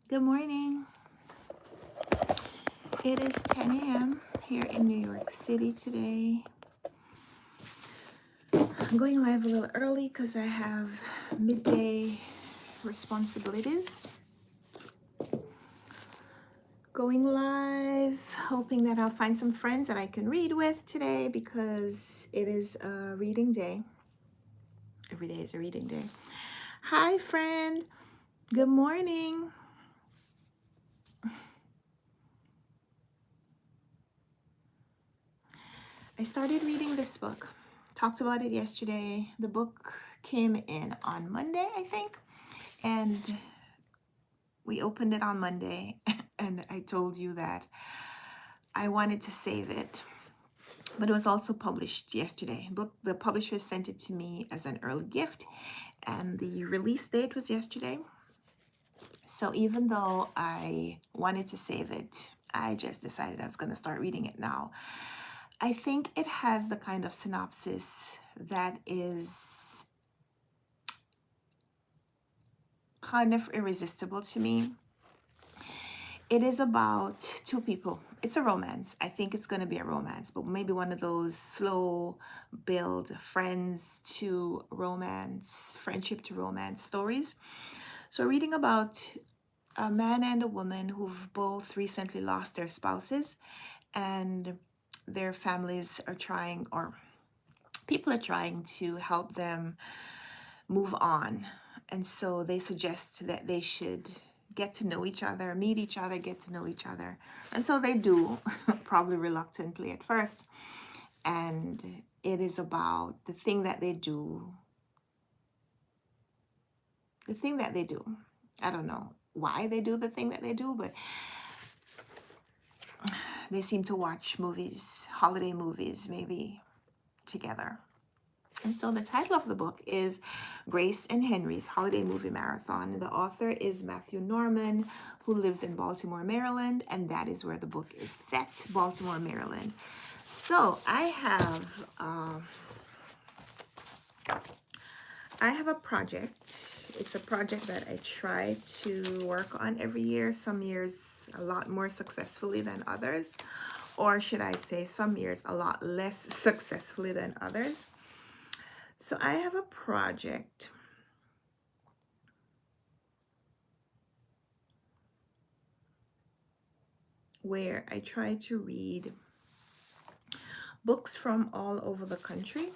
Good morning. It is 10 a.m. here in New York City today. I'm going live a little early because I have midday responsibilities. Going live, hoping that I'll find some friends that I can read with today because it is a reading day. Every day is a reading day. Hi, friend. Good morning. I started reading this book. Talked about it yesterday. The book came in on Monday, I think. And we opened it on Monday. And I told you that I wanted to save it. But it was also published yesterday. The publisher sent it to me as an early gift. And the release date was yesterday. So even though I wanted to save it, I just decided I was going to start reading it now. I think it has the kind of synopsis that is kind of irresistible to me. It is about two people. It's a romance. I think it's going to be a romance, but maybe one of those slow build friends to romance, friendship to romance stories. So reading about a man and a woman who've both recently lost their spouses, and their families are trying, or people are trying to help them move on. And so they suggest that they should get to know each other, meet each other, get to know each other. And so they do, probably reluctantly at first. And it is about the thing that they do. The thing that they do. I don't know why they do the thing that they do, but they seem to watch movies, holiday movies, maybe together. And so the title of the book is Grace and Henry's Holiday Movie Marathon. The author is Matthew Norman, who lives in Baltimore, Maryland, and that is where the book is set, Baltimore, Maryland. So I have a project. It's a project that I try to work on every year, some years a lot more successfully than others, or should I say some years a lot less successfully than others. So I have a project where I try to read books from all over the country.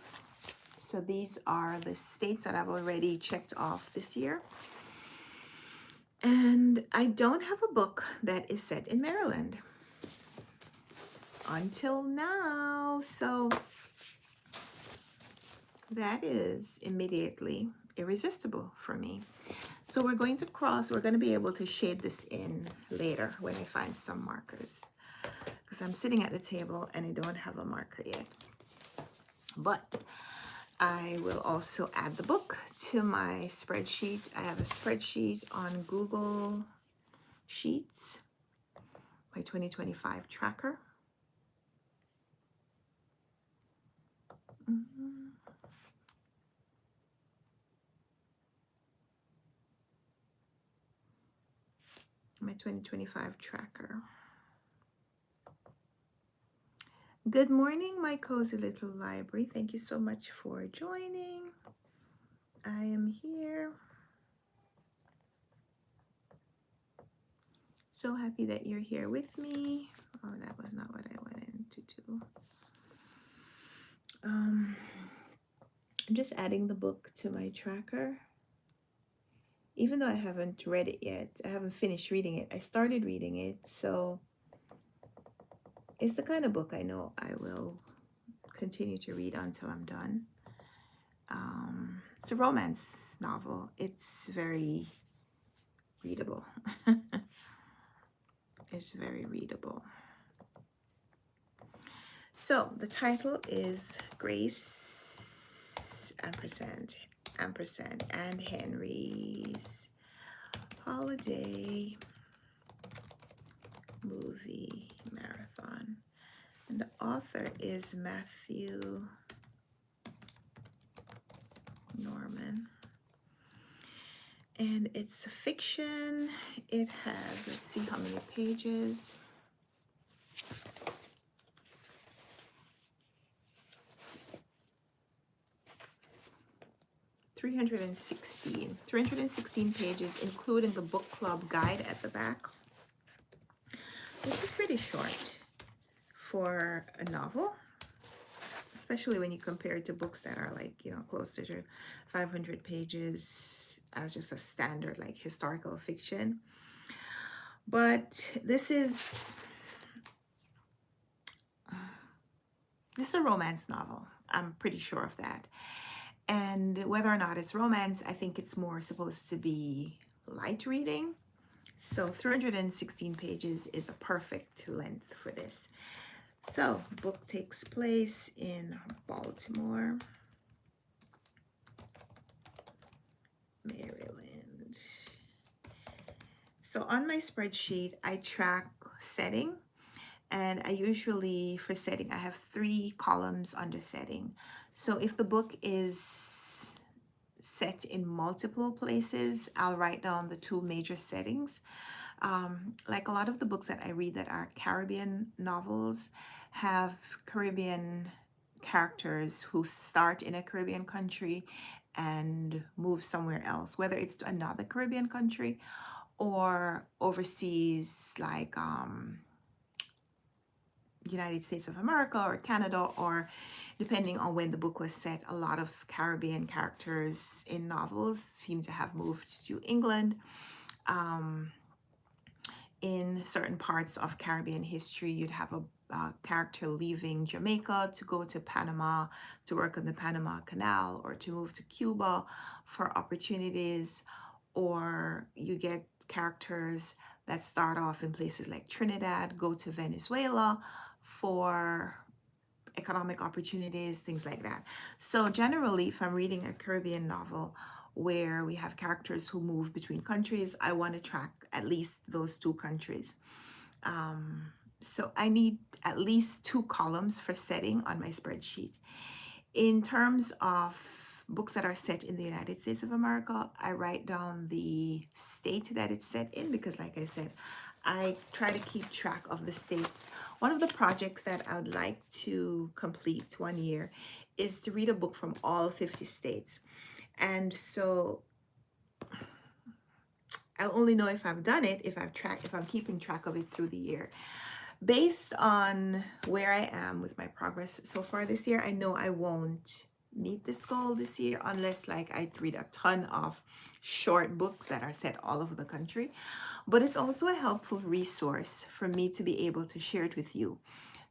So these are the states that I've already checked off this year. And I don't have a book that is set in Maryland until now. So that is immediately irresistible for me. So we're going to be able to shade this in later when I find some markers, because I'm sitting at the table and I don't have a marker yet. But I will also add the book to my spreadsheet. I have a spreadsheet on Google Sheets, my 2025 tracker. My 2025 tracker. Good morning, my cozy little library. Thank you so much for joining. I am here. So happy that you're here with me. Oh, that was not what I wanted to do. I'm just adding the book to my tracker. Even though I haven't read it yet, I haven't finished reading it. I started reading it, so it's the kind of book I know I will continue to read until I'm done. It's a romance novel. It's very readable. It's very readable. So the title is Grace ampersand and Henry's Holiday Movie Marathon. And the author is Matthew Norman. And it's a fiction. It has, let's see how many pages. 316 pages, including the book club guide at the back, which is pretty short for a novel, especially when you compare it to books that are like, you know, closer to 500 pages as just a standard like historical fiction. But this is a romance novel. I'm pretty sure of that. And whether or not it's romance, I think it's more supposed to be light reading. So 316 pages is a perfect length for this. So book takes place in Baltimore, Maryland. So on my spreadsheet, I track setting. And I usually, for setting, I have 3 columns under setting. So if the book is set in multiple places, I'll write down the 2 major settings. Like a lot of the books that I read that are Caribbean novels have Caribbean characters who start in a Caribbean country and move somewhere else, whether it's to another Caribbean country or overseas, like United States of America or Canada, or depending on when the book was set, a lot of Caribbean characters in novels seem to have moved to England. In certain parts of Caribbean history, you'd have a character leaving Jamaica to go to Panama to work on the Panama Canal, or to move to Cuba for opportunities, or you get characters that start off in places like Trinidad, go to Venezuela for economic opportunities, things like that. So generally, if I'm reading a Caribbean novel where we have characters who move between countries, I want to track at least those 2 countries. So I need at least 2 columns for setting on my spreadsheet. In terms of books that are set in the United States of America, I write down the state that it's set in, because like I said, I try to keep track of the states. One of the projects that I would like to complete one year is to read a book from all 50 states. And so I'll only know if I've done it if I'm keeping track of it through the year. Based on where I am with my progress so far this year, I know I won't meet this goal this year unless like I read a ton of short books that are set all over the country. But it's also a helpful resource for me to be able to share it with you.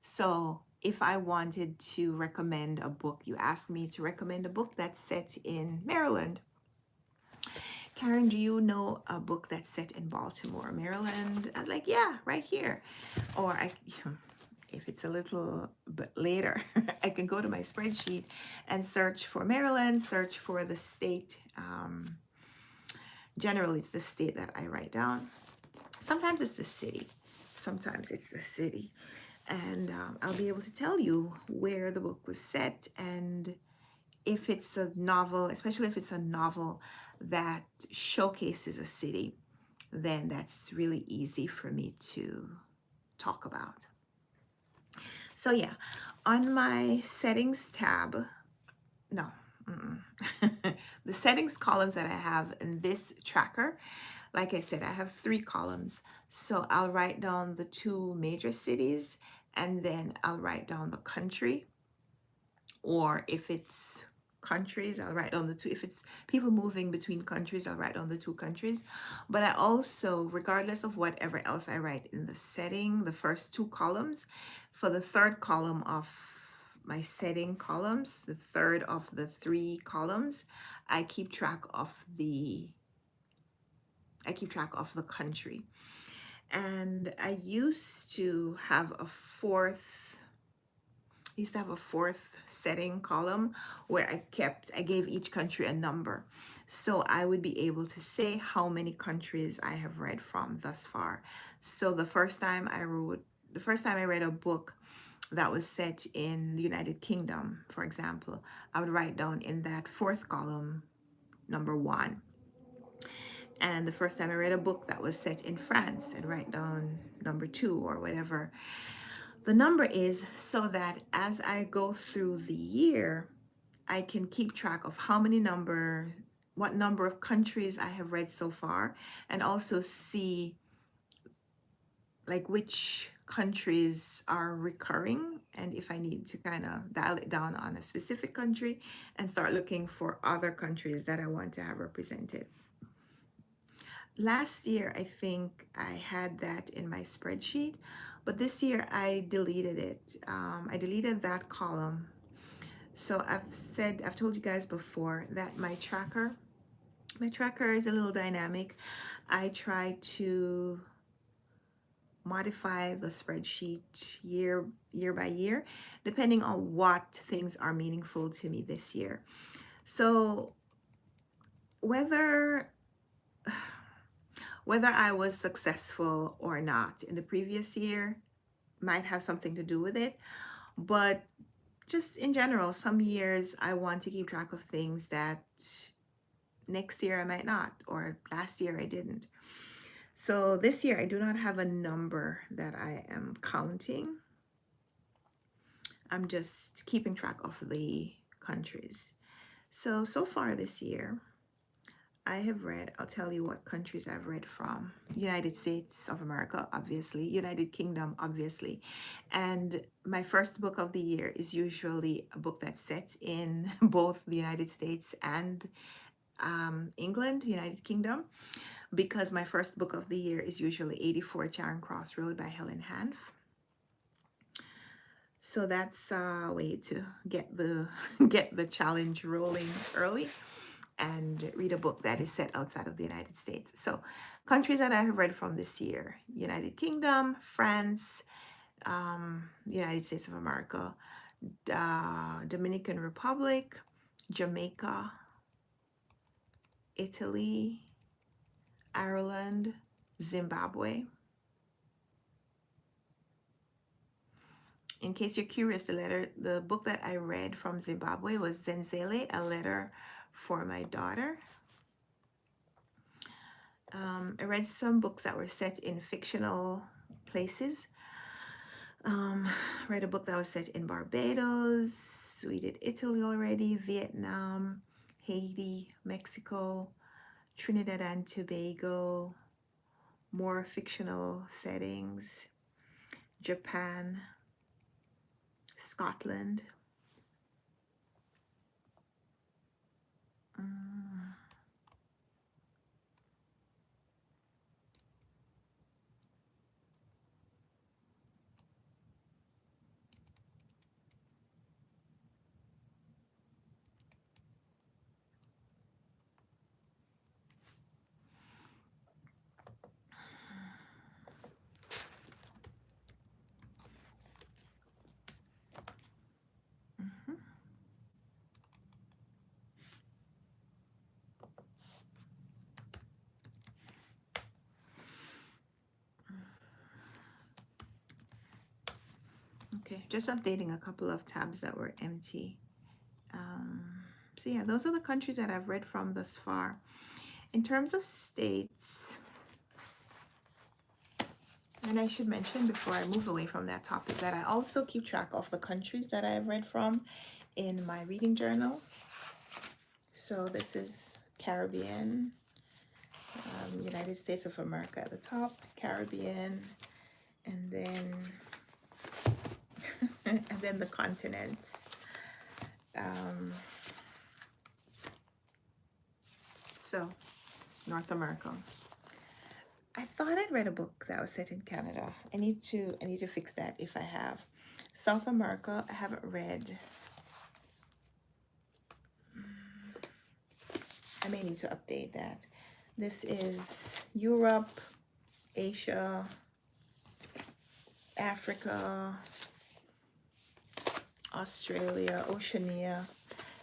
So if I wanted to recommend a book, you ask me to recommend a book that's set in Maryland. Karen, do you know a book that's set in Baltimore, Maryland? I was like, yeah, right here. Or if it's a little bit later, I can go to my spreadsheet and search for Maryland, search for the state. Generally, it's the state that I write down. Sometimes it's the city. Sometimes it's the city. And I'll be able to tell you where the book was set, and if it's a novel, especially if it's a novel that showcases a city, then that's really easy for me to talk about. So yeah, on my settings tab, no, the settings columns that I have in this tracker, like I said, I have 3 columns. So I'll write down the 2 major cities, and then I'll write down the country. Or if it's countries, I'll write down the 2. If it's people moving between countries, I'll write down the 2 countries. But I also, regardless of whatever else I write in the setting, the first 2 columns, for the 3rd column of my setting columns, the 3rd of the 3 columns, I keep track of the country. And I used to have a 4th setting column where I gave each country a number. So I would be able to say how many countries I have read from thus far. So the first time I read a book that was set in the United Kingdom, for example, I would write down in that 4th column number 1. And the first time I read a book that was set in France, I'd write down number 2 or whatever the number is, so that as I go through the year, I can keep track of what number of countries I have read so far, and also see like which countries are recurring, and if I need to kind of dial it down on a specific country and start looking for other countries that I want to have represented. Last year, I think I had that in my spreadsheet, but this year I deleted it. I deleted that column. So I've told you guys before that my tracker is a little dynamic. I try to modify the spreadsheet year by year, depending on what things are meaningful to me this year. So whether I was successful or not in the previous year might have something to do with it, but just in general, some years I want to keep track of things that next year I might not, or last year I didn't. So this year I do not have a number that I am counting. I'm just keeping track of the countries. So far this year, I have read, I'll tell you what countries I've read from. United States of America, obviously. United Kingdom, obviously. And my first book of the year is usually a book that's set in both the United States and England, United Kingdom, because my first book of the year is usually 84 Charing Cross Road by Helen Hanff. So that's a way to get the get the challenge rolling early and read a book that is set outside of the United States. So countries that I have read from this year: United Kingdom, France, United States of America, Dominican Republic, Jamaica, Italy, Ireland, Zimbabwe. In case you're curious, the book that I read from Zimbabwe was Zenzele, A Letter for My Daughter. I read some books that were set in fictional places. Read a book that was set in Barbados. We did Italy already, Vietnam, Haiti, Mexico, Trinidad and Tobago, more fictional settings, Japan, Scotland. Okay, just updating a couple of tabs that were empty. So yeah, those are the countries that I've read from thus far. In terms of states, and I should mention before I move away from that topic that I also keep track of the countries that I've read from in my reading journal. So this is Caribbean, United States of America at the top, Caribbean, and then and then the continents. So North America. I thought I'd read a book that was set in Canada. I need to fix that if I have. South America, I haven't read. I may need to update that. This is Europe, Asia, Africa, Australia, Oceania.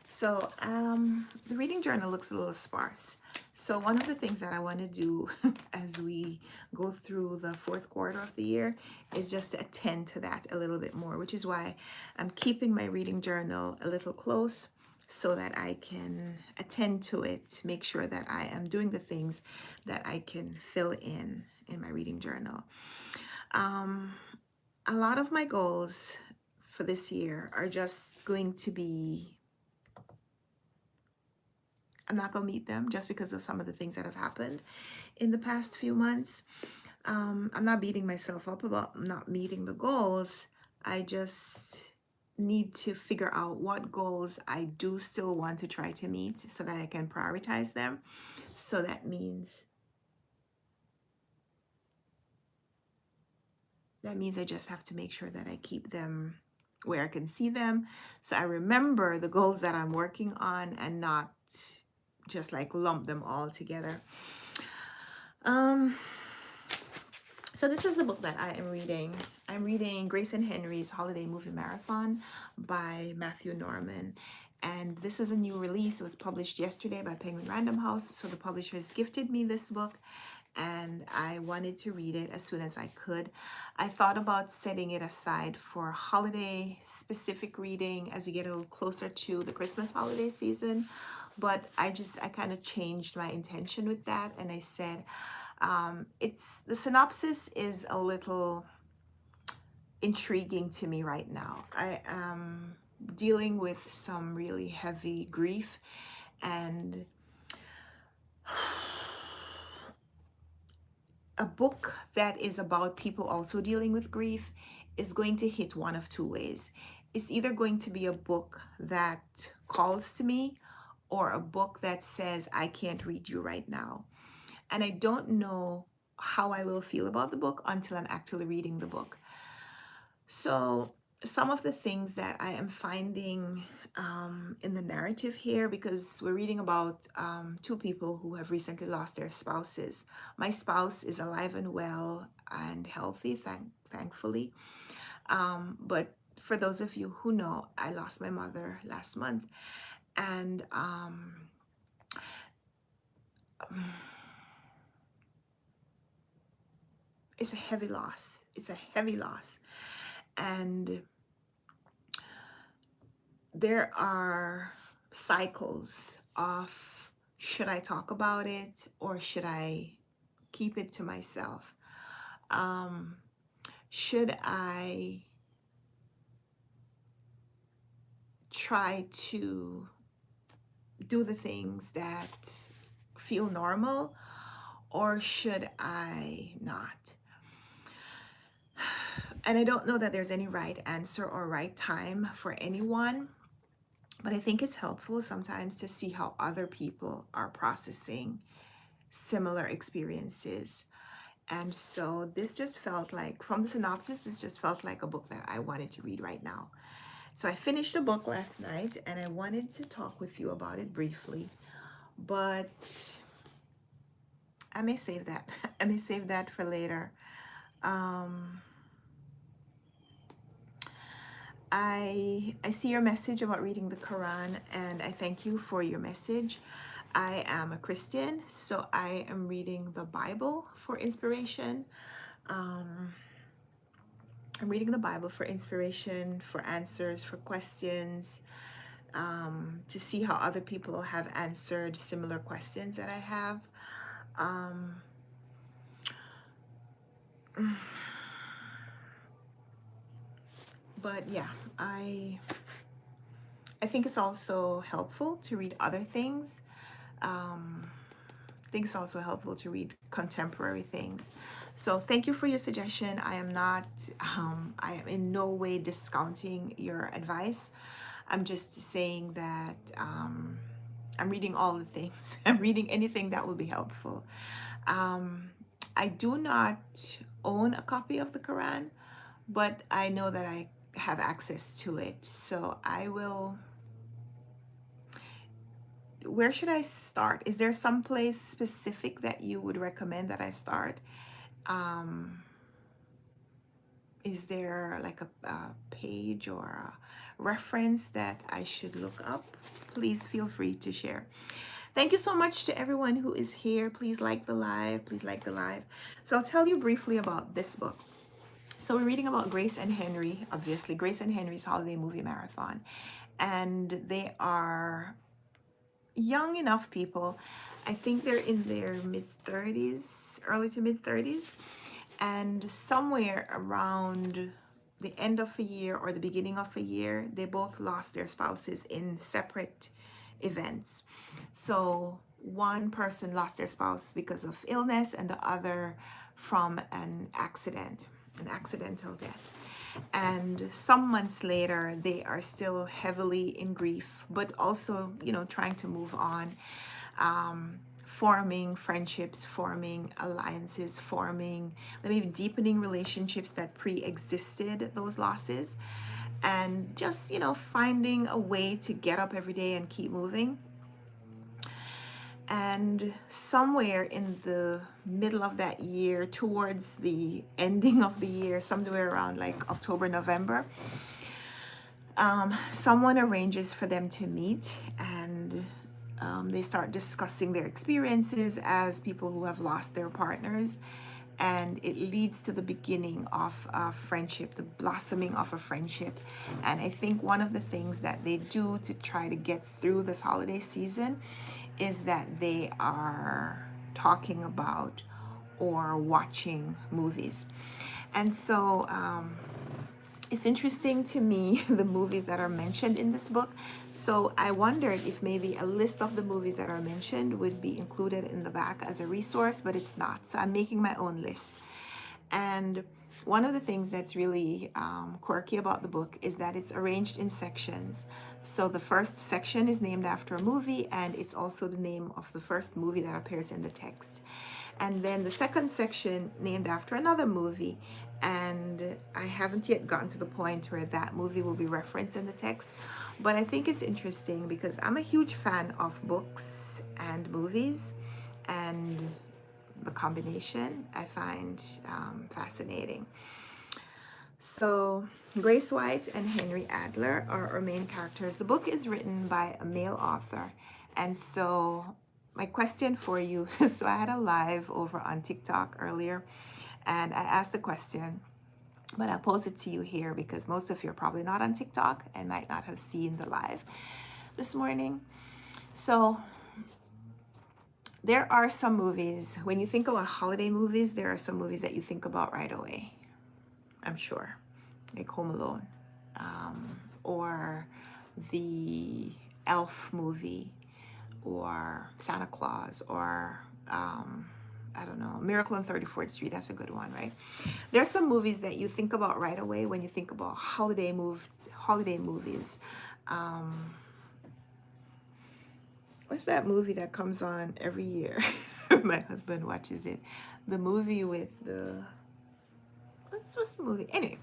So the reading journal looks a little sparse. So one of the things that I want to do as we go through the fourth quarter of the year is just to attend to that a little bit more, which is why I'm keeping my reading journal a little close so that I can attend to it, make sure that I am doing the things that I can fill in my reading journal. Um, a lot of my goals for this year are just going to be, I'm not going to meet them just because of some of the things that have happened in the past few months. I'm not beating myself up about not meeting the goals. I just need to figure out what goals I do still want to try to meet so that I can prioritize them. So that means I just have to make sure that I keep them where I can see them. So I remember the goals that I'm working on and not just like lump them all together. Um, So this is the book that I am reading. I'm reading Grace and Henry's Holiday Movie Marathon by Matthew Norman. And this is a new release. It was published yesterday by Penguin Random House. So the publisher has gifted me this book and I wanted to read it as soon as I could. I thought about setting it aside for holiday specific reading as we get a little closer to the Christmas holiday season. But I kind of changed my intention with that. And I said, it's the synopsis is a little intriguing to me right now. I am dealing with some really heavy grief, and a book that is about people also dealing with grief is going to hit one of two ways. It's either going to be a book that calls to me or a book that says, I can't read you right now. And I don't know how I will feel about the book until I'm actually reading the book. So some of the things that I am finding in the narrative here, because we're reading about two people who have recently lost their spouses. My spouse is alive and well and healthy, thankfully. But for those of you who know, I lost my mother last month. And it's a heavy loss. It's a heavy loss. And there are cycles of, should I talk about it or should I keep it to myself? Should I try to do the things that feel normal or should I not? And I don't know that there's any right answer or right time for anyone, but I think it's helpful sometimes to see how other people are processing similar experiences. And so this just felt like, from the synopsis, this just felt like a book that I wanted to read right now. So I finished the book last night and I wanted to talk with you about it briefly, but I may save that. I may save that for later. I see your message about reading the Quran, and I thank you for your message. I am a Christian, so I am reading the Bible for inspiration. I'm reading the Bible for inspiration, for answers, for questions, to see how other people have answered similar questions that I have. But yeah, I think it's also helpful to read other things. I think it's also helpful to read contemporary things. So thank you for your suggestion. I am in no way discounting your advice. I'm just saying that I'm reading all the things. I'm reading anything that will be helpful. I do not own a copy of the Quran, but I know that I have access to it. So I will. Where should I start? Is there some place specific that you would recommend that I start? Is there like a page or a reference that I should look up? Please feel free to share. Thank you so much to everyone who is here. Please like the live. Please like the live. So I'll tell you briefly about this book. So we're reading about Grace and Henry, obviously. Grace and Henry's holiday movie marathon. And they are young enough people. I think they're in their mid 30s, early to mid 30s. And somewhere around the end of a year or the beginning of a year, they both lost their spouses in separate events. So one person lost their spouse because of illness, and the other from an accident, an accidental death. And some months later, they are still heavily in grief, but also, trying to move on, forming friendships, forming alliances, forming, maybe deepening relationships that pre-existed those losses, and just, finding a way to get up every day and keep moving. And somewhere in the middle of that year, towards the ending of the year, somewhere around like October, November, someone arranges for them to meet, and they start discussing their experiences as people who have lost their partners. And it leads to the beginning of a friendship, the blossoming of a friendship. And I think one of the things that they do to try to get through this holiday season is that they are talking about or watching movies. And so it's interesting to me, the movies that are mentioned in this book. So I wondered if maybe a list of the movies that are mentioned would be included in the back as a resource, but it's not. So I'm making my own list. And one of the things that's really quirky about the book is that it's arranged in sections. So the first section is named after a movie, and it's also the name of the first movie that appears in the text. And then the second section named after another movie. And I haven't yet gotten to the point where that movie will be referenced in the text. But I think it's interesting because I'm a huge fan of books and movies, and the combination I find fascinating. So Grace White and Henry Adler are our main characters. The book is written by a male author. And so my question for you is, so I had a live over on TikTok earlier, and I asked the question, but I'll pose it to you here because most of you are probably not on TikTok and might not have seen the live this morning. So there are some movies, when you think about holiday movies, there are some movies that you think about right away, I'm sure, like Home Alone, or the Elf movie, or Santa Claus, or I don't know, Miracle on 34th Street. That's a good one, right? There's some movies that you think about right away when you think about holiday movies. What's that movie that comes on every year? My husband watches it. The movie with the what's the movie? Anyway,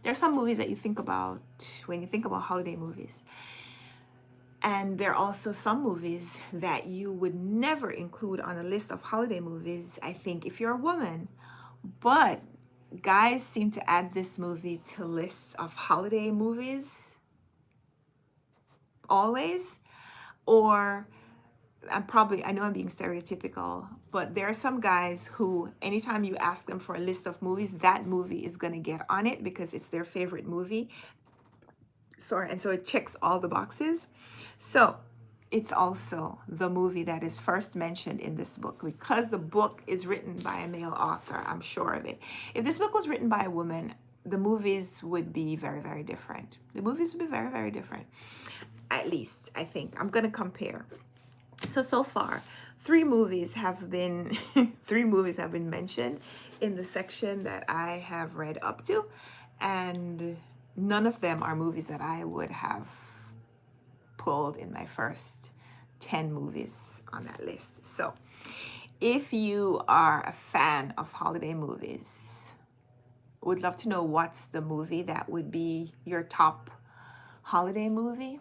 there's some movies that you think about when you think about holiday movies. And there are also some movies that you would never include on a list of holiday movies, I think, if you're a woman. But guys seem to add this movie to lists of holiday movies always. Or I know I'm being stereotypical, but there are some guys who, anytime you ask them for a list of movies, that movie is going to get on it because it's their favorite movie. Sorry, and so it checks all the boxes. So it's also the movie that is first mentioned in this book, because the book is written by a male author. I'm sure of it. If this book was written by a woman, the movies would be very, very different. The movies would be very, very different. At least, I think. I'm going to compare. So far, three movies have been mentioned in the section that I have read up to, and none of them are movies that I would have pulled in my first 10 movies on that list. So if you are a fan of holiday movies, would love to know what's the movie that would be your top holiday movie.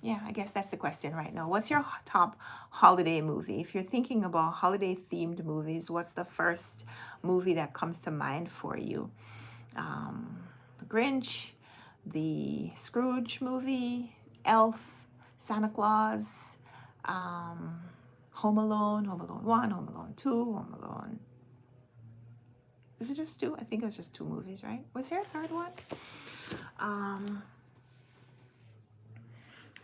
Yeah, I guess that's the question right now. What's your top holiday movie? If you're thinking about holiday themed movies, what's the first movie that comes to mind for you? The Grinch, the Scrooge movie, Elf, Santa Claus, Home Alone, Home Alone 1, Home Alone 2, Home Alone. Was it just two? I think it was just two movies, right? Was there a third one? Um,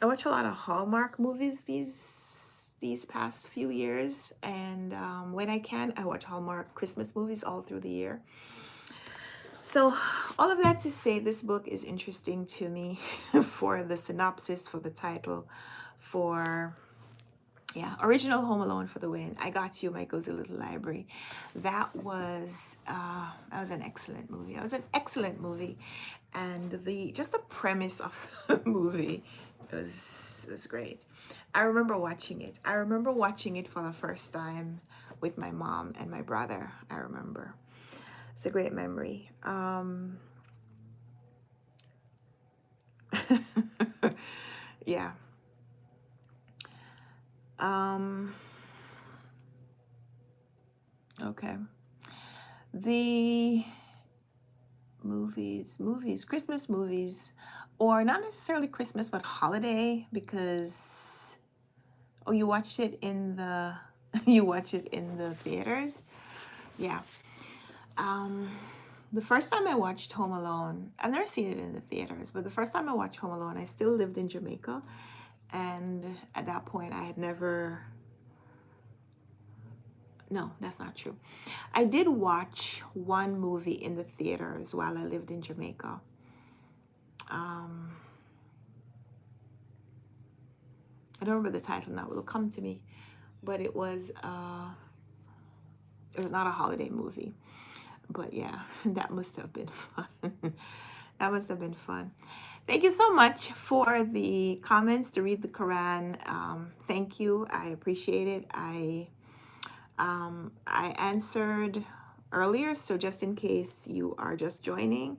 I watch a lot of Hallmark movies these past few years, and when I can, I watch Hallmark Christmas movies all through the year. So, all of that to say, this book is interesting to me for the synopsis, for the title, for yeah, original Home Alone for the win. I Got You, My Cozy Little Library. That was an excellent movie. That was an excellent movie, and the premise of the movie was great. I remember watching it. I remember watching it for the first time with my mom and my brother. I remember. It's a great memory. Yeah. Um, okay. The Christmas movies, or not necessarily Christmas, but holiday, because oh, you watched it in the you watch it in the theaters. Yeah. Um, the first time I watched Home Alone, I've never seen it in the theaters, but the first time I watched Home Alone, I still lived in Jamaica, and at that point, I had never. No, that's not true. I did watch one movie in the theaters while I lived in Jamaica. Um, I don't remember the title now. It'll come to me, but it was not a holiday movie. But yeah, that must have been fun. That must have been fun. Thank you so much for the comments to read the Quran. Thank you. I appreciate it. I answered earlier, so just in case you are just joining,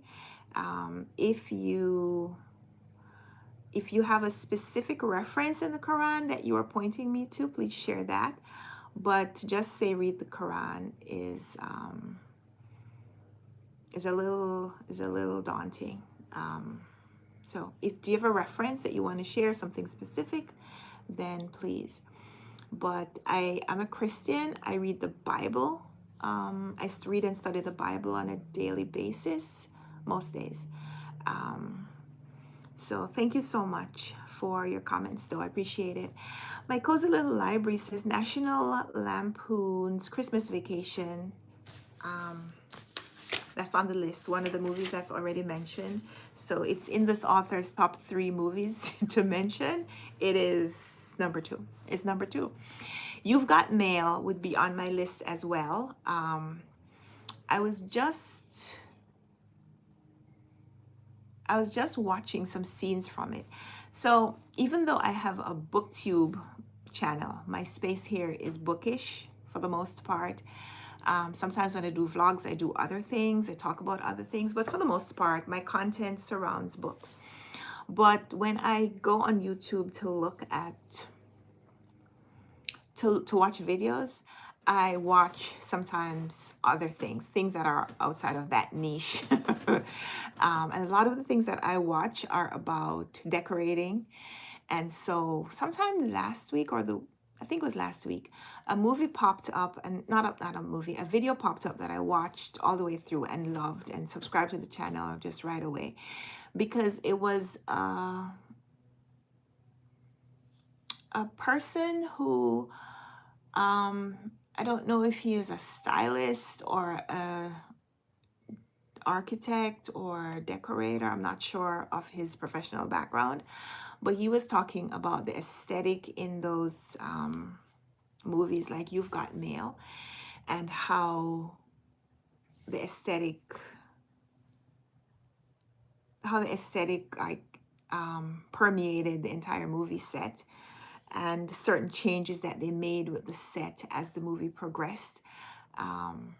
if you have a specific reference in the Quran that you are pointing me to, please share that. But to just say read the Quran is a little daunting. So if do you have a reference that you want to share, something specific, then please. But I'm a Christian. I read the Bible. I read and study the Bible on a daily basis, most days. So thank you so much for your comments, though. I appreciate it. My cozy little library says National Lampoon's Christmas Vacation. That's on the list, one of the movies that's already mentioned. So it's in this author's top 3 movies to mention. It is number 2. It's number 2. You've Got Mail would be on my list as well. I was just watching some scenes from it. So even though I have a booktube channel, my space here is bookish for the most part. Sometimes when I do vlogs, I do other things. I talk about other things, but for the most part, my content surrounds books. But when I go on YouTube to look at, to watch videos, I watch sometimes other things that are outside of that niche. And a lot of the things that I watch are about decorating. And so sometime last week I think it was last week, a movie popped up, and not a movie, a video popped up that I watched all the way through and loved and subscribed to the channel just right away, because it was a person who, I don't know if he is a stylist or a architect or decorator. I'm not sure of his professional background, but he was talking about the aesthetic in those movies like You've Got Mail, and how the aesthetic like permeated the entire movie set, and certain changes that they made with the set as the movie progressed, and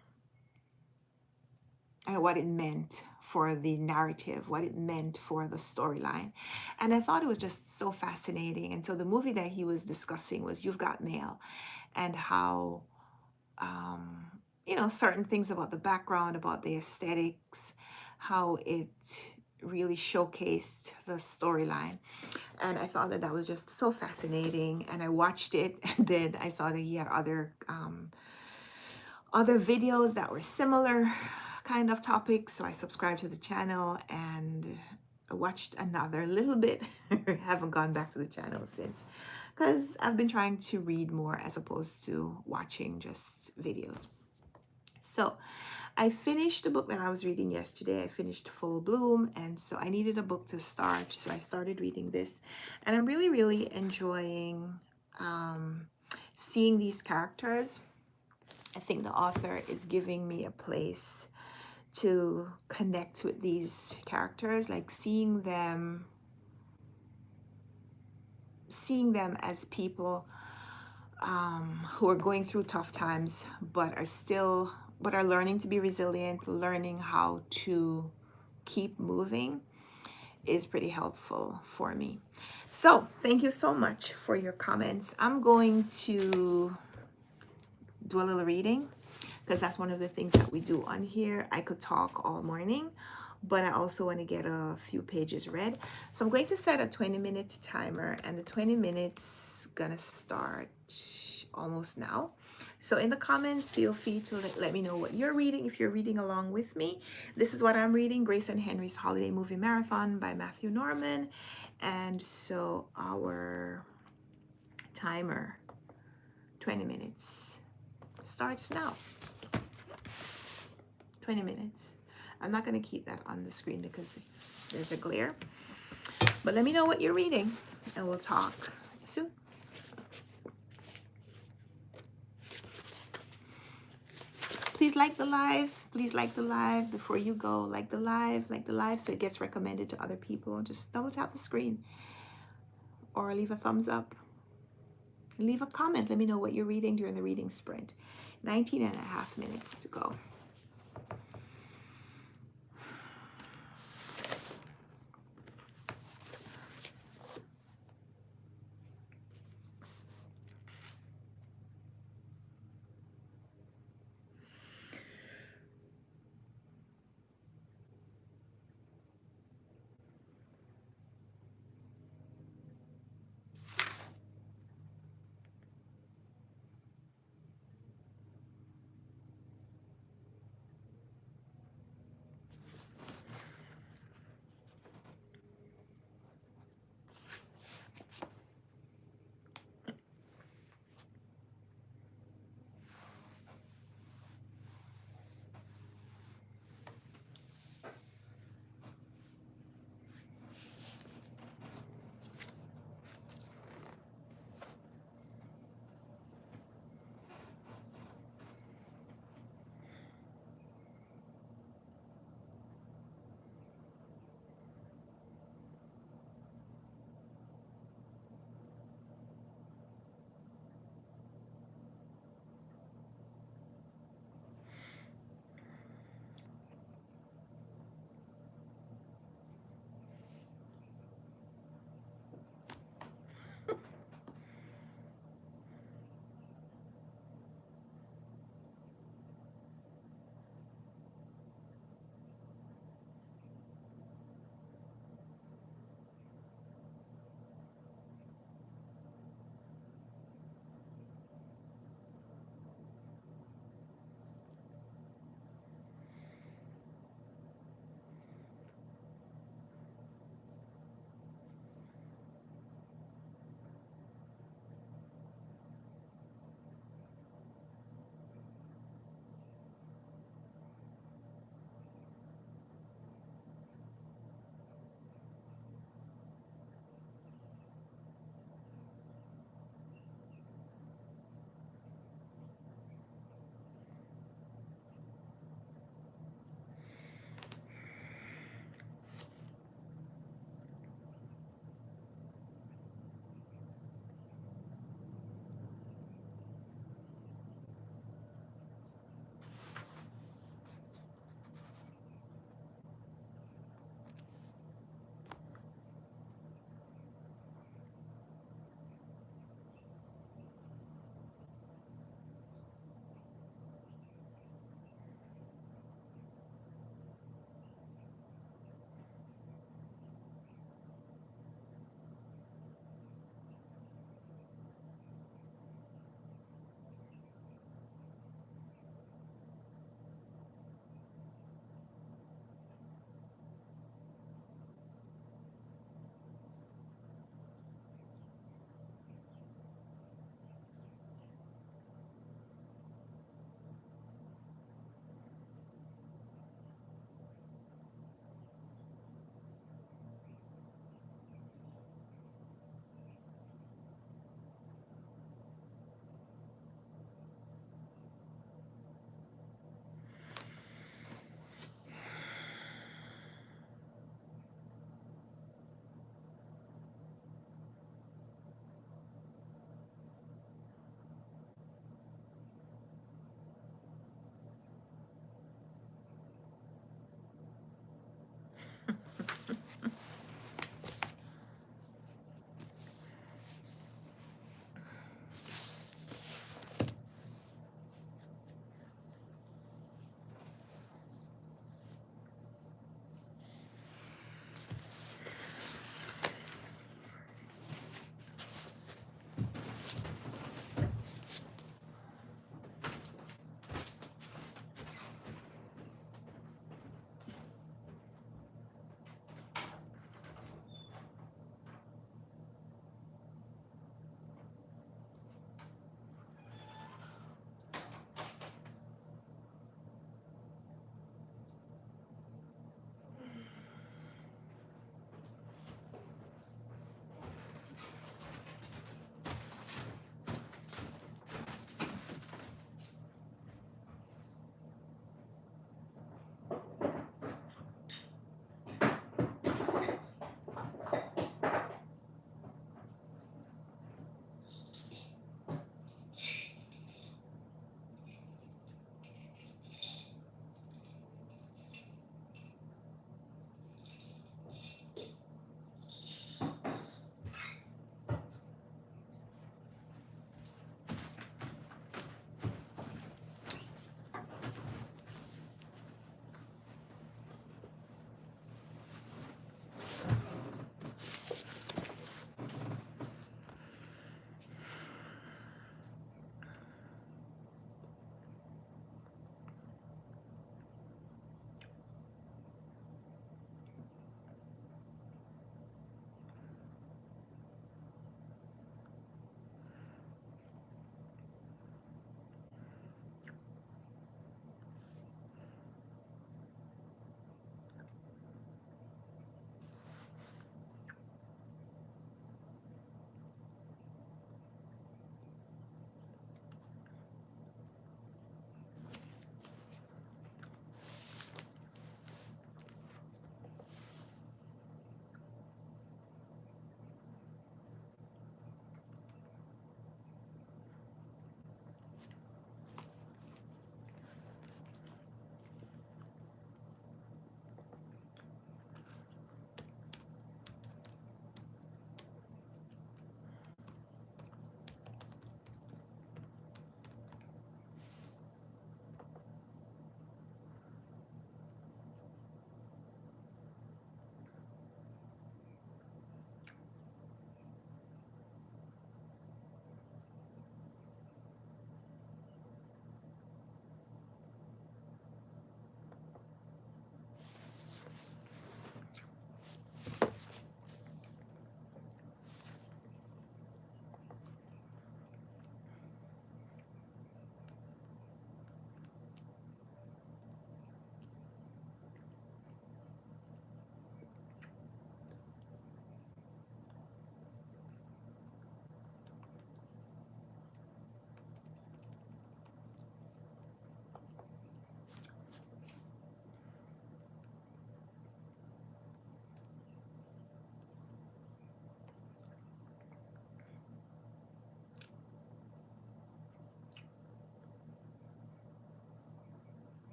what it meant for the narrative, what it meant for the storyline. And I thought it was just so fascinating. And so the movie that he was discussing was You've Got Mail, and how, certain things about the background, about the aesthetics, how it really showcased the storyline. And I thought that that was just so fascinating. And I watched it, and then I saw that he had other videos that were similar, kind of topics. So I subscribed to the channel and I watched another little bit. Haven't gone back to the channel since because I've been trying to read more as opposed to watching just videos. So I finished the book that I was reading yesterday. I finished Full Bloom, and so I needed a book to start. So I started reading this, and I'm really, really enjoying seeing these characters. I think the author is giving me a place to connect with these characters, like seeing them as people who are going through tough times but are learning to be resilient, learning how to keep moving is pretty helpful for me. So thank you so much for your comments. I'm going to do a little reading because that's one of the things that we do on here. I could talk all morning, but I also want to get a few pages read. So I'm going to set a 20-minute timer, and the 20 minutes gonna start almost now. So in the comments, feel free to let me know what you're reading, if you're reading along with me. This is what I'm reading, Grace and Henry's Holiday Movie Marathon by Matthew Norman. And so our timer, 20 minutes, starts now. 20 minutes. I'm not going to keep that on the screen because there's a glare. But let me know what you're reading and we'll talk soon. Please like the live. Please like the live before you go. Like the live so it gets recommended to other people. Just double tap the screen or leave a thumbs up. Leave a comment. Let me know what you're reading during the reading sprint. 19 and a half minutes to go.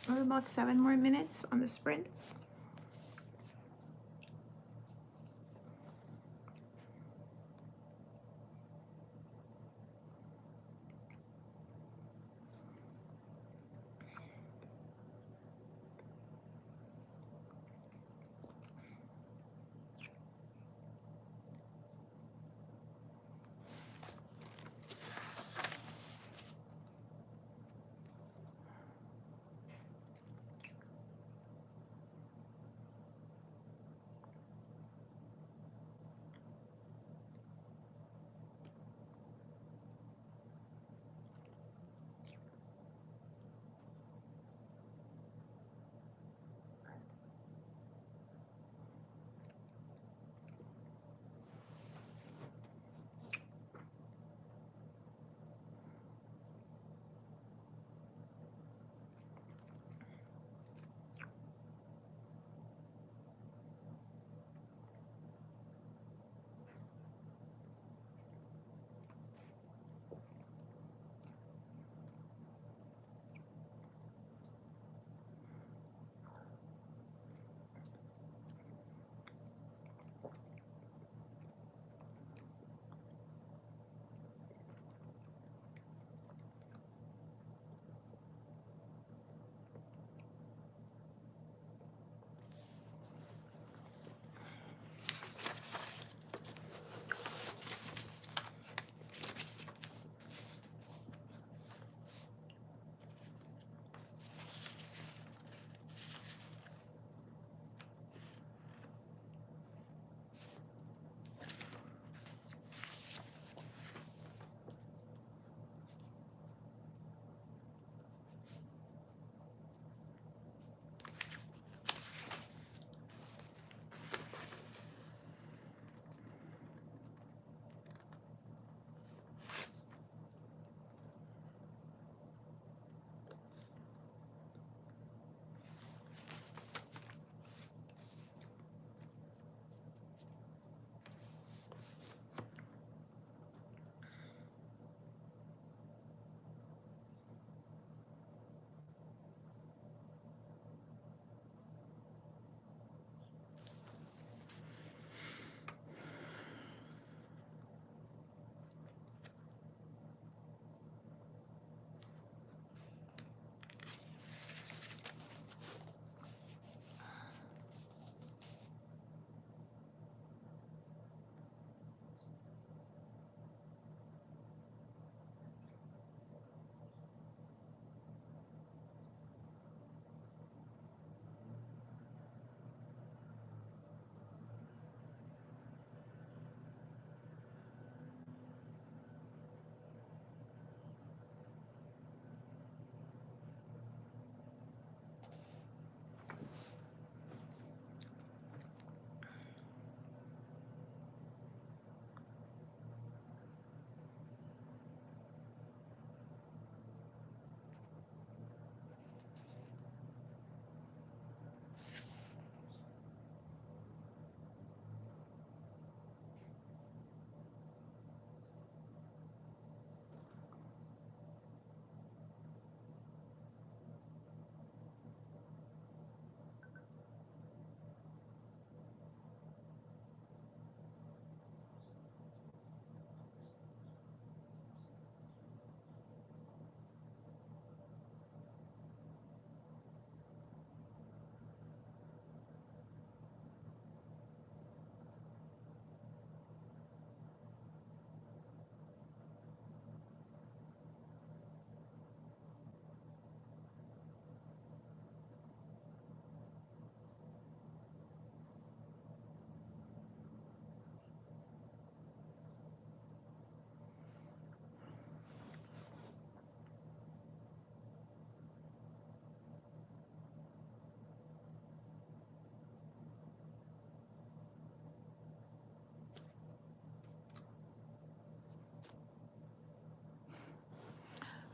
We're about 7 more minutes on the sprint.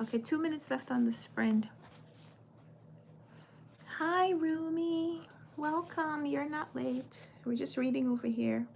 Okay, 2 minutes left on the sprint. Hi, Rumi. Welcome. You're not late. We're just reading over here.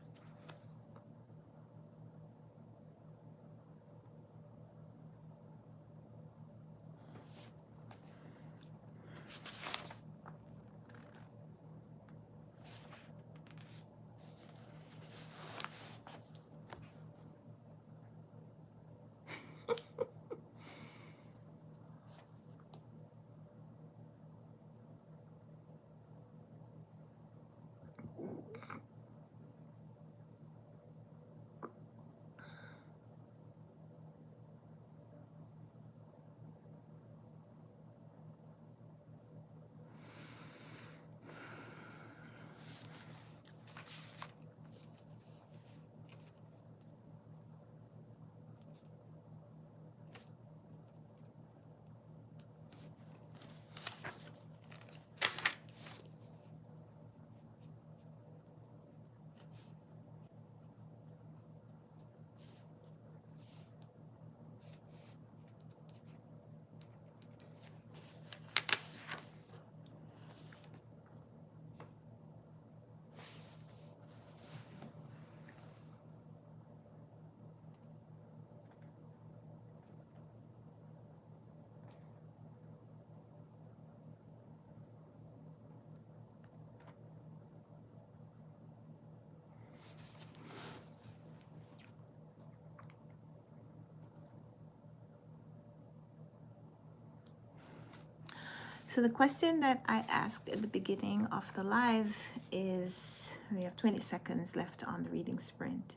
So the question that I asked at the beginning of the live is, we have 20 seconds left on the reading sprint.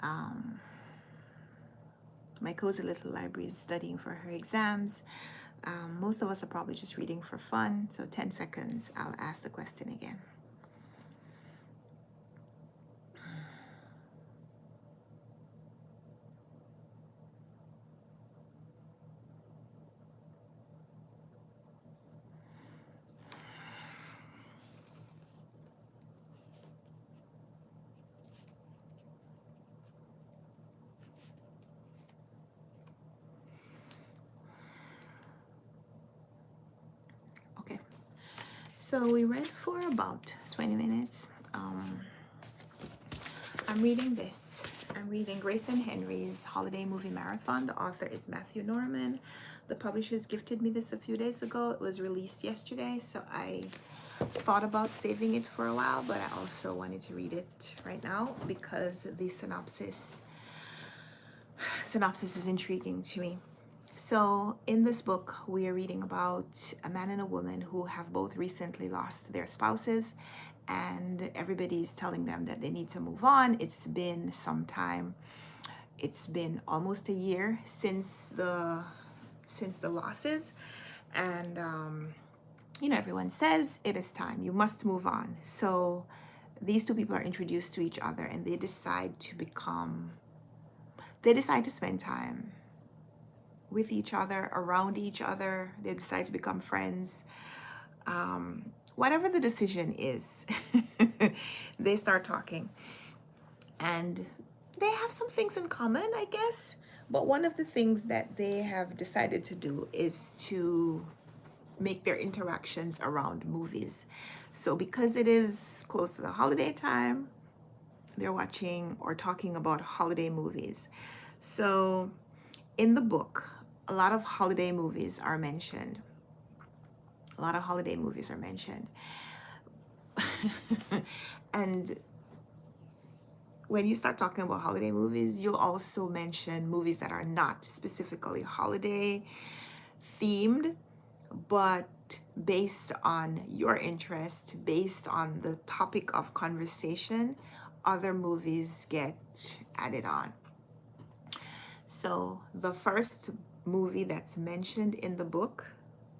Um, my cozy little library is studying for her exams. Most of us are probably just reading for fun. So 10 seconds, I'll ask the question again. Okay, so we read for about 20 minutes. I'm reading this. I'm reading Grace and Henry's Holiday Movie Marathon. The author is Matthew Norman. The publishers gifted me this a few days ago. It was released yesterday, so I thought about saving it for a while, but I also wanted to read it right now because the synopsis is intriguing to me. So in this book, we are reading about a man and a woman who have both recently lost their spouses, and everybody is telling them that they need to move on. It's been some time. It's been almost a year since the losses, and everyone says it is time. You must move on. So these two people are introduced to each other, and they decide to spend time with each other, around each other. They decide to become friends. Whatever the decision is, they start talking. And they have some things in common, I guess. But one of the things that they have decided to do is to make their interactions around movies. So because it is close to the holiday time, they're watching or talking about holiday movies. So in the book, a lot of holiday movies are mentioned. And when you start talking about holiday movies, you'll also mention movies that are not specifically holiday themed, but based on your interest, based on the topic of conversation, other movies get added on. So the first movie that's mentioned in the book,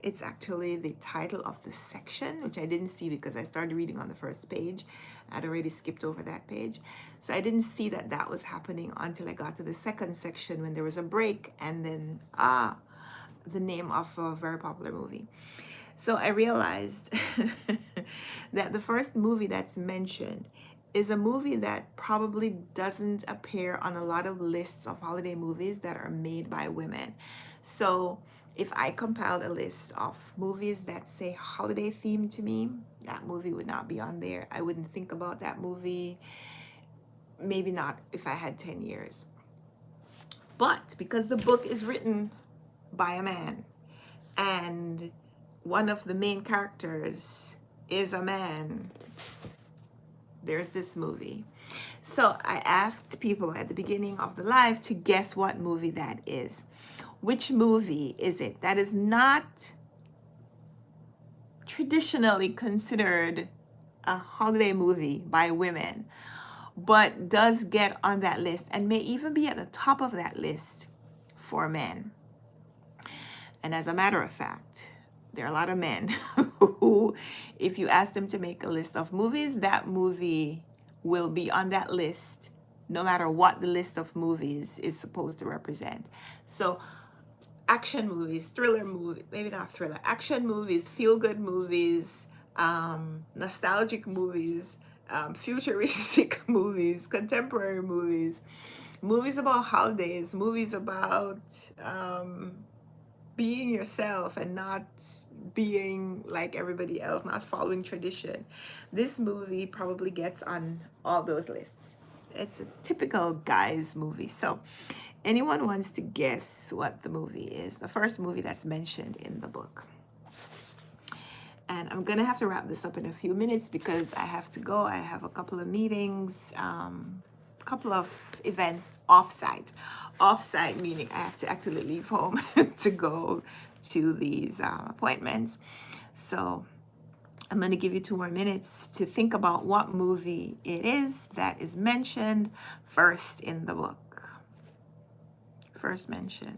it's actually the title of the section, which I didn't see because I started reading on the first page. I'd already skipped over that page. So I didn't see that that was happening until I got to the second section when there was a break, and then, the name of a very popular movie. So I realized that the first movie that's mentioned is a movie that probably doesn't appear on a lot of lists of holiday movies that are made by women. So if I compiled a list of movies that say holiday theme to me, that movie would not be on there. I wouldn't think about that movie. Maybe not if I had 10 years. But because the book is written by a man, and one of the main characters is a man, there's this movie. So I asked people at the beginning of the live to guess what movie that is. Which movie is it that is not traditionally considered a holiday movie by women, but does get on that list and may even be at the top of that list for men? And as a matter of fact, there are a lot of men who, if you ask them to make a list of movies, that movie will be on that list no matter what the list of movies is supposed to represent. So action movies, thriller movies, maybe not thriller, action movies, feel-good movies, nostalgic movies, futuristic movies, contemporary movies, movies about holidays, movies about being yourself and not being like everybody else, not following tradition. This movie probably gets on all those lists. It's a typical guys movie. So anyone wants to guess what the movie is, the first movie that's mentioned in the book? And I'm gonna have to wrap this up in a few minutes because I have to go. I have a couple of meetings, a couple of events off-site. Off-site meaning I have to actually leave home to go to these appointments. So I'm going to give you 2 more minutes to think about what movie it is that is mentioned first in the book. First mention.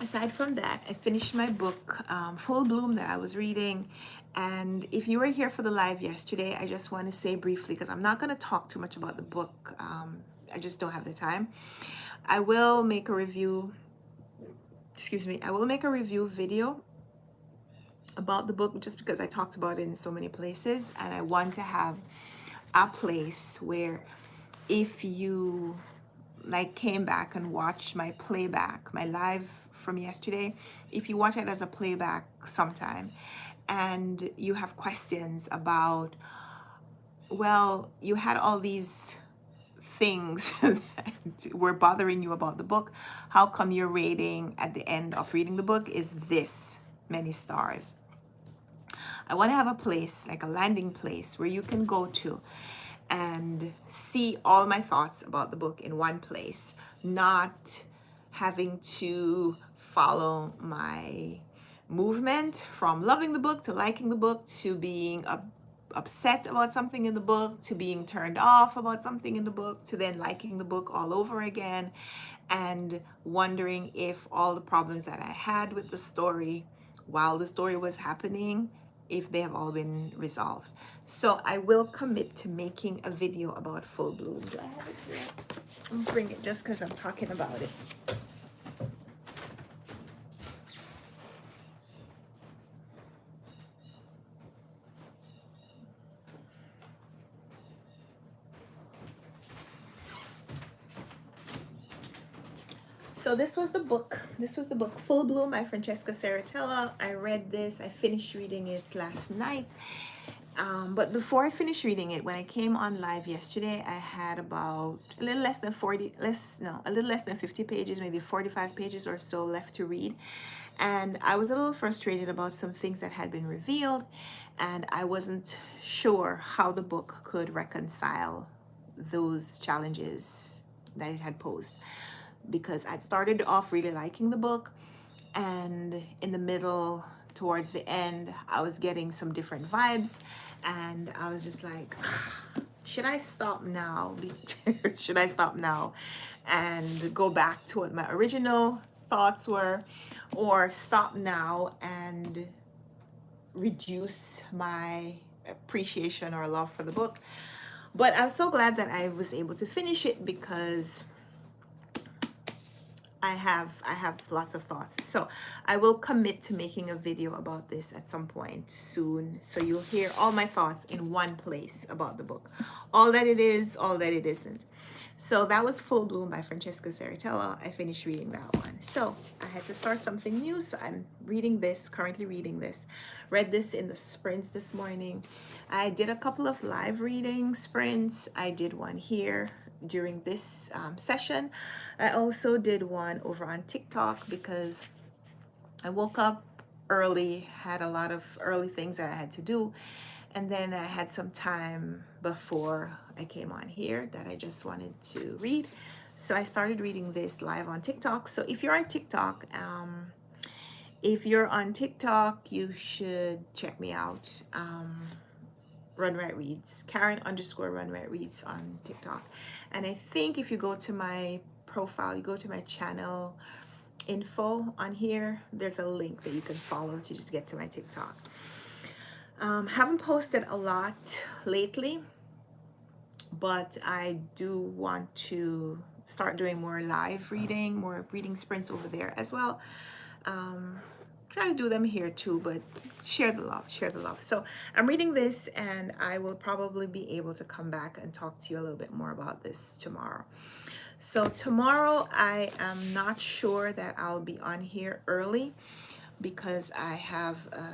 Aside from that, I finished my book, Full Bloom, that I was reading. And if you were here for the live yesterday, I just want to say briefly, because I'm not going to talk too much about the book. I just don't have the time. I will make a review. I will make a review video about the book just because I talked about it in so many places, and I want to have a place where if you like came back and watched my playback, my live from yesterday, if you watch it as a playback sometime and you have questions about, well, you had all these things that were bothering you about the book, how come your rating at the end of reading the book is this many stars? I want to have a place, like a landing place, where you can go to and see all my thoughts about the book in one place, not having to follow my movement from loving the book to liking the book to being upset about something in the book to being turned off about something in the book to then liking the book all over again and wondering if all the problems that I had with the story while the story was happening, if they have all been resolved. So I will commit to making a video about Full Bloom. Do I have it here? I'll bring it just because I'm talking about it. So this was the book. Full Bloom by Francesca Saratella. I read this. I finished reading it last night. But before I finished reading it, when I came on live yesterday, I had about a little less than 50 pages, maybe 45 pages or so left to read. And I was a little frustrated about some things that had been revealed, and I wasn't sure how the book could reconcile those challenges that it had posed, because I'd started off really liking the book, and in the middle, towards the end, I was getting some different vibes, and I was just like, should I stop now? Should I stop now and go back to what my original thoughts were, or stop now and reduce my appreciation or love for the book? But I'm so glad that I was able to finish it, because I have lots of thoughts. So I will commit to making a video about this at some point soon, so you'll hear all my thoughts in one place about the book, all that it is, all that it isn't. So that was Full Bloom by Francesca Saratella. I finished reading that one. So I had to start something new, so I'm currently reading this. Read this in the sprints this morning. I did a couple of live reading sprints. I did one here during this session. I also did one over on TikTok because I woke up early, had a lot of early things that I had to do, and then I had some time before I came on here that I just wanted to read. So I started reading this live on TikTok. So if you're on TikTok, you should check me out. Runwright Reads, Karen_Runwright Reads on TikTok. And I think if you go to my profile, you go to my channel info on here, there's a link that you can follow to just get to my TikTok. Haven't posted a lot lately, but I do want to start doing more live reading, more reading sprints over there as well. Try to do them here too, but share the love. So I'm reading this, and I will probably be able to come back and talk to you a little bit more about this tomorrow. So tomorrow I am not sure that I'll be on here early, because I have a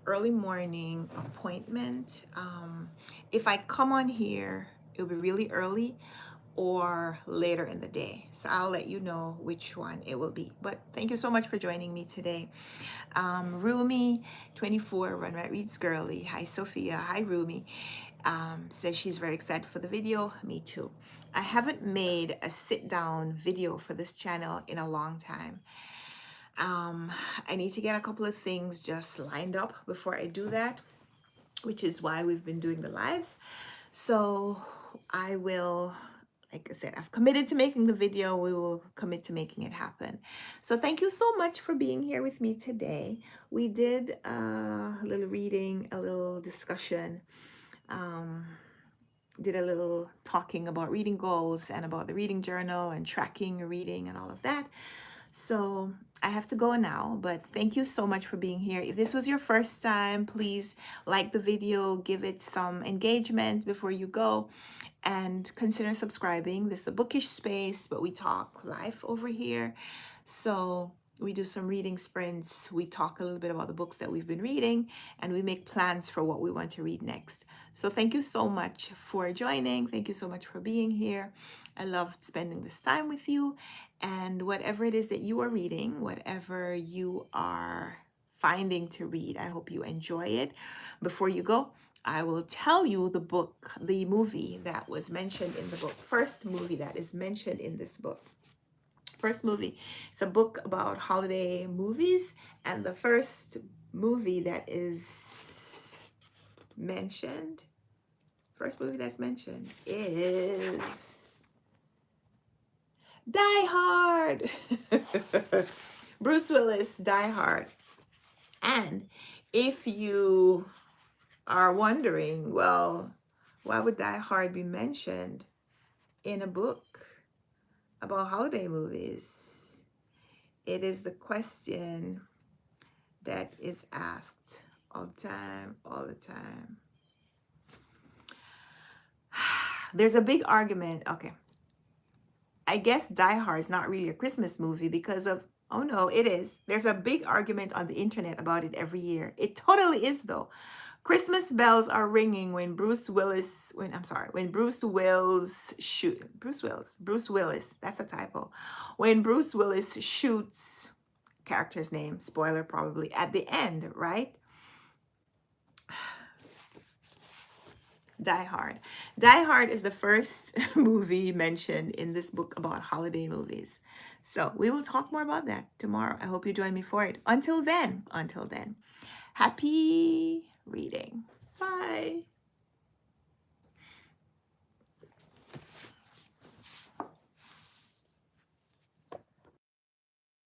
early morning appointment. If I come on here, it'll be really early, or later in the day. So I'll let you know which one it will be. But thank you so much for joining me today. Rumi 24 Runwright Reads Girly. Hi Sophia. Hi Rumi. Says she's very excited for the video. Me too. I haven't made a sit down video for this channel in a long time. I need to get a couple of things just lined up before I do that, which is why we've been doing the lives. So I will, like I said, I've committed to making the video. We will commit to making it happen. So thank you so much for being here with me today. We did a little reading, a little discussion, did a little talking about reading goals and about the reading journal and tracking your reading and all of that. So I have to go now, but thank you so much for being here. If this was your first time, please like the video, give it some engagement before you go, and consider subscribing. This is a bookish space, but we talk life over here. So we do some reading sprints. We talk a little bit about the books that we've been reading, and we make plans for what we want to read next. So thank you so much for joining. Thank you so much for being here. I loved spending this time with you. And whatever it is that you are reading, whatever you are finding to read, I hope you enjoy it. Before you go, I will tell you the book, the movie that was mentioned in the book. First movie that is mentioned in this book. First movie. It's a book about holiday movies, and the first movie that is mentioned, first movie that's mentioned is Die Hard. Bruce Willis, Die Hard. And if you are wondering, well, why would Die Hard be mentioned in a book about holiday movies? It is the question that is asked all the time, all the time. There's a big argument. Okay. I guess Die Hard is not really a Christmas movie because of, oh no, it is. There's a big argument on the internet about it every year. It totally is though. Christmas bells are ringing when Bruce Willis, when Bruce Willis, that's a typo. When Bruce Willis shoots, character's name, spoiler probably, at the end, right? Die Hard. Die Hard is the first movie mentioned in this book about holiday movies. So we will talk more about that tomorrow. I hope you join me for it. Until then, happy reading. Bye.